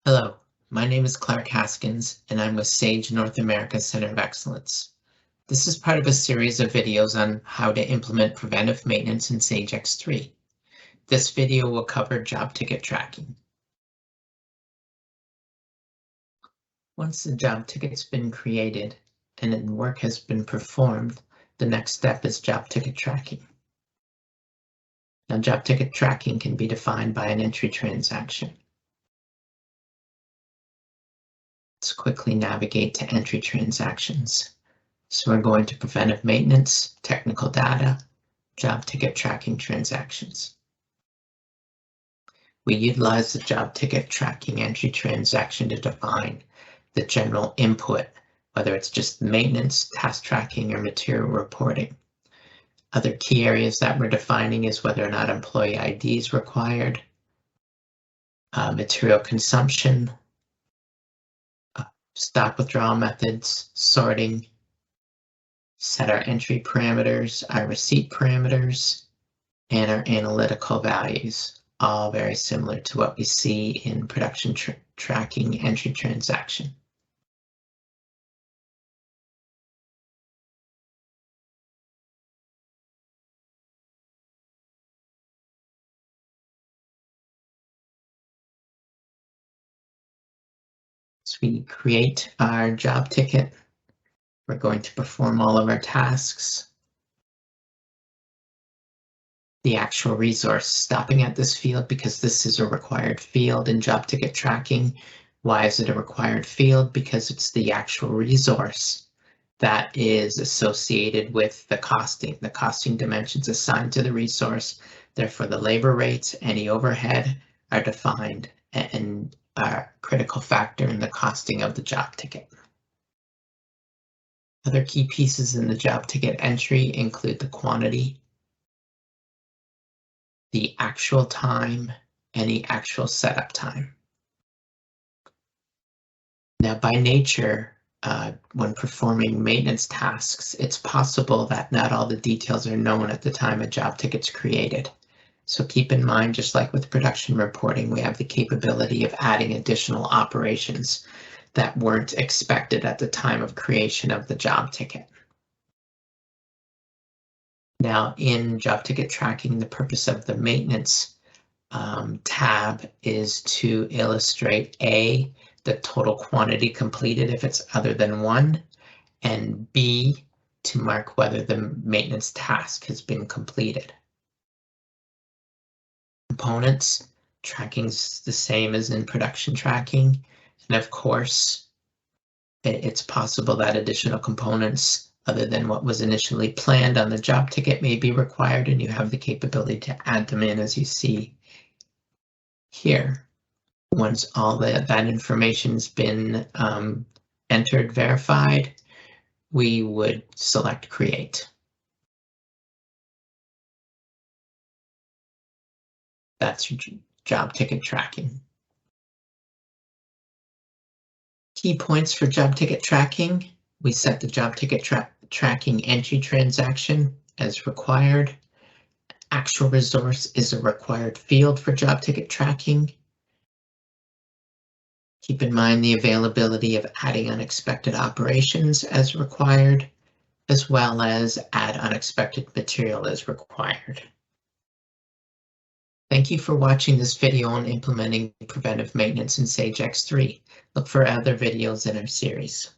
Hello, my name is Clark Haskins, and I'm with Sage North America Center of Excellence. This is part of a series of videos on how to implement preventive maintenance in Sage X3. This video will cover job ticket tracking. Once the job ticket's been created and work has been performed, the next step is job ticket tracking. Now, job ticket tracking can be defined by an entry transaction. Let's quickly navigate to entry transactions. So we're going to preventive maintenance, technical data, job ticket tracking transactions. We utilize the job ticket tracking entry transaction to define the general input, whether it's just maintenance, task tracking, or material reporting. Other key areas that we're defining is whether or not employee ID is required, material consumption, stock withdrawal methods, sorting, set our entry parameters, our receipt parameters, and our analytical values, all very similar to what we see in production tracking entry transaction. So we create our job ticket. We're going to perform all of our tasks. The actual resource, stopping at this field because this is a required field in job ticket tracking. Why is it a required field? Because it's the actual resource that is associated with the costing. The costing dimensions assigned to the resource. Therefore, the labor rates, any overhead are defined and are a critical factor in the costing of the job ticket. Other key pieces in the job ticket entry include the quantity, the actual time, and the actual setup time. Now, by nature, when performing maintenance tasks, it's possible that not all the details are known at the time a job ticket's created. So keep in mind, just like with production reporting, we have the capability of adding additional operations that weren't expected at the time of creation of the job ticket. Now, in job ticket tracking, the purpose of the maintenance tab is to illustrate A, the total quantity completed if it's other than 1, and B, to mark whether the maintenance task has been completed. Components, tracking's the same as in production tracking, and of course, it's possible that additional components other than what was initially planned on the job ticket may be required, and you have the capability to add them in as you see here. Once all that information's been entered, verified, we would select create. That's your job ticket tracking. Key points for job ticket tracking. We set the job ticket tracking entry transaction as required. Actual resource is a required field for job ticket tracking. Keep in mind the availability of adding unexpected operations as required, as well as add unexpected material as required. Thank you for watching this video on implementing preventive maintenance in Sage X3. Look for other videos in our series.